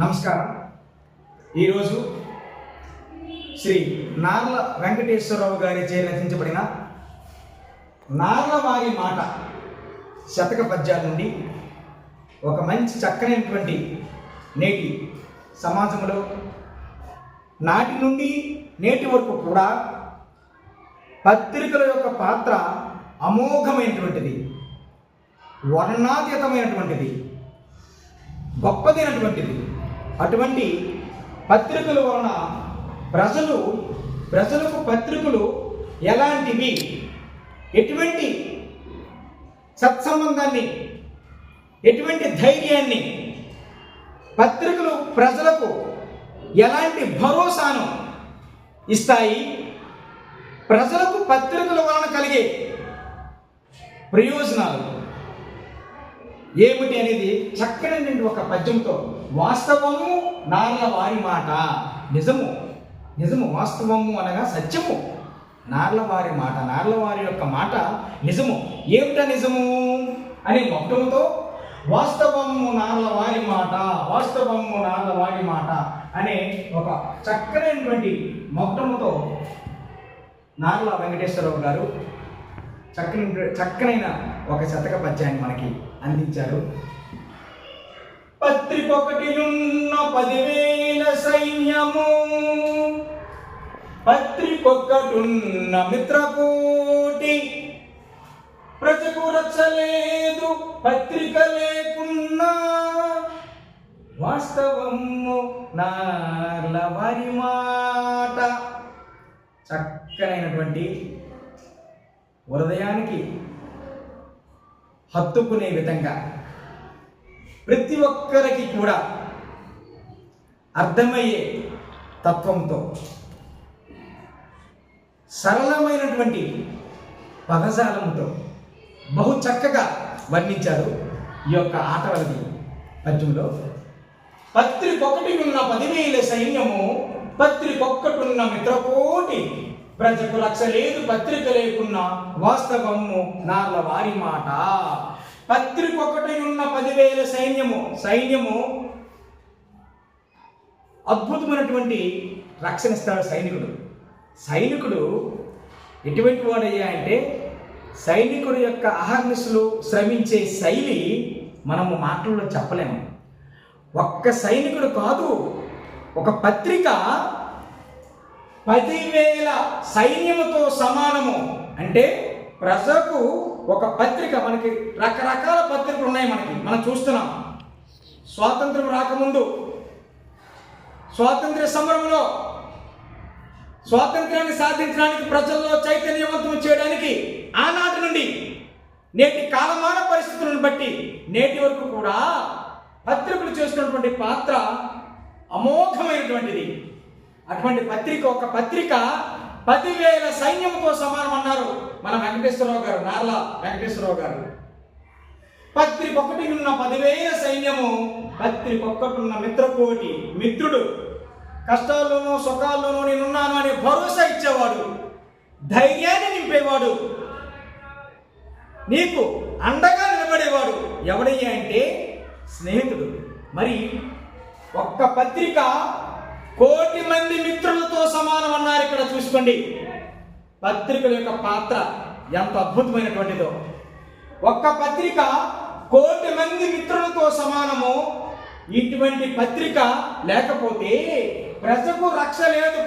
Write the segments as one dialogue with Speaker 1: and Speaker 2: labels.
Speaker 1: నమస్కారం. ఈరోజు శ్రీ నార్ల వెంకటేశ్వరరావు గారిచే రచించబడిన నార్లవారి మాట శతక పద్యాల నుండి ఒక మంచి చక్కనైనటువంటి నేటి సమాజంలో నాటి నుండి నేటి వరకు కూడా పత్రికల యొక్క పాత్ర అమోఘమైనటువంటిది, వర్ణాతీతమైనటువంటిది, గొప్పదైనటువంటిది. అటువంటి పత్రికల వలన ప్రజలకు పత్రికలు ఎలాంటివి, ఎటువంటి సత్సంబంధాన్ని, ఎటువంటి ధైర్యాన్ని, పత్రికలు ప్రజలకు ఎలాంటి భరోసాను ఇస్తాయి, ప్రజలకు పత్రికల వలన కలిగే ప్రయోజనాలు ఏమిటి అనేది చక్కని ఒక పద్యంతో, వాస్తవము నార్ల వారి మాట, నిజము వాస్తవము అనగా సత్యము, నార్ల వారి మాట, నార్ల వారి యొక్క మాట నిజము. ఏమిటా నిజము అని మొట్టముతో వాస్తవము నార్ల వారి మాట, వాస్తవము నార్ల వారి మాట అనే ఒక మొట్టముతో నార్ల వెంకటేశ్వరరావు గారు చక్కనైన ఒక శతక పద్యాన్ని మనకి అందించారు. పత్రికొకటియున్న 10,000 సైన్యము, పత్రికొక్కటున్న మిత్రకోటి, ప్రజకు రక్షలేదు పత్రిక లేకున్నా, వాస్తవము నార్ల వారి మాట. చక్కనైనటువంటి హృదయానికి హత్తుకునే విధంగా ప్రతి ఒక్కరికి కూడా అర్థమయ్యే తత్వంతో సరళమైనటువంటి పదజాలంతో బహు చక్కగా వర్ణించారు ఈ యొక్క ఆటవలది పద్యంలో. పత్రికొకటి ఉన్న 10,000 సైన్యము, పత్రికొక్కటున్న మిత్రకోటి, ప్రజకు రక్ష లేదు పత్రిక లేకున్నా, వాస్తవము నార్ల వారి మాట. పత్రికొకటి ఉన్న 10,000 సైన్యము అద్భుతమైనటువంటి రక్షణ ఇస్తాడు సైనికుడు ఎటువంటి వాడయ్యా అంటే, సైనికుడు యొక్క అహర్నిశలు శ్రమించే శైలి మనము మాటల్లో చెప్పలేము. ఒక్క సైనికుడు కాదు, ఒక పత్రిక 10,000 సైన్యముతో సమానము. అంటే ప్రజలకు ఒక పత్రిక, మనకి రకరకాల పత్రికలు ఉన్నాయి, మనం చూస్తున్నాం. స్వాతంత్రం రాకముందు, స్వాతంత్ర్య సమరంలో స్వాతంత్రాన్ని సాధించడానికి, ప్రజల్లో చైతన్యవంతం చేయడానికి ఆనాటి నుండి నేటి కాలమాన పరిస్థితులను బట్టి నేటి వరకు కూడా పత్రికలు చేస్తున్నటువంటి పాత్ర అమోఘమైనటువంటిది. అటువంటి ఒక పత్రిక 10,000 సైన్యంతో సమానం అన్నారు మన వెంకటేశ్వరరావు గారు, నార్ల వెంకటేశ్వరరావు గారు. పత్రికొకటి ఉన్న 10,000 సైన్యము, పత్రికొక్కటున్న మిత్రకోటి. మిత్రుడు కష్టాల్లోనూ సుఖాల్లోనూ నేనున్నాను అనే భరోసా ఇచ్చేవాడు, ధైర్యాన్ని నింపేవాడు, నీకు అండగా నిలబడేవాడు ఎవడయ్యా అంటే స్నేహితుడు. మరి ఒక్క పత్రిక 1,000,000 మంది మిత్రులతో సమానం అన్నారు. ఇక్కడ చూసుకోండి పత్రికల యొక్క పాత్ర ఎంత అద్భుతమైనటువంటిదో. ఒక్క పత్రిక 1,000,000 మంది మిత్రులతో సమానము. ఇటువంటి పత్రిక లేకపోతే ప్రజకు రక్ష లేదు,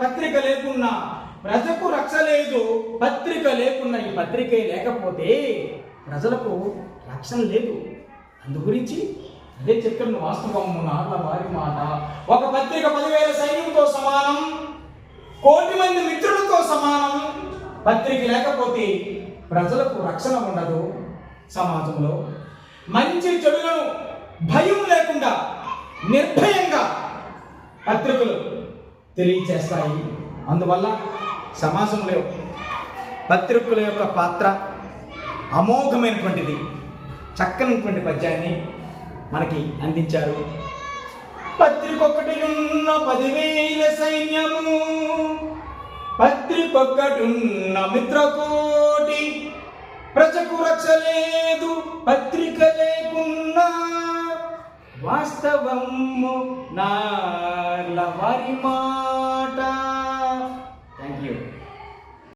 Speaker 1: పత్రిక లేకున్నా ప్రజకు రక్ష లేదు, పత్రిక లేకున్నా, ఈ పత్రికే లేకపోతే ప్రజలకు రక్షణ లేదు. అందు గురించి అదే చెప్తున్న వాస్తవము నార్ల వారి మాట. ఒక పత్రిక 10,000 సైన్యంతో సమానం, 1,000,000 మంది మిత్రులతో సమానం. పత్రిక లేకపోతే ప్రజలకు రక్షణ ఉండదు. సమాజంలో మంచి చెడులను భయం లేకుండా నిర్భయంగా పత్రికలు తెలియచేస్తాయి. అందువల్ల సమాజంలో పత్రికల యొక్క పాత్ర అమోఘమైనటువంటిది. చక్కనటువంటి పద్యాన్ని మనకి అందించారు. పత్రికొకటి ఉన్న 10,000 సైన్యము, పత్రికొక్కటున్న మిత్రకోటి, ప్రజకు రక్ష లేదు పత్రిక లేకున్నా, వాస్తవము నార్ల వారి మాట.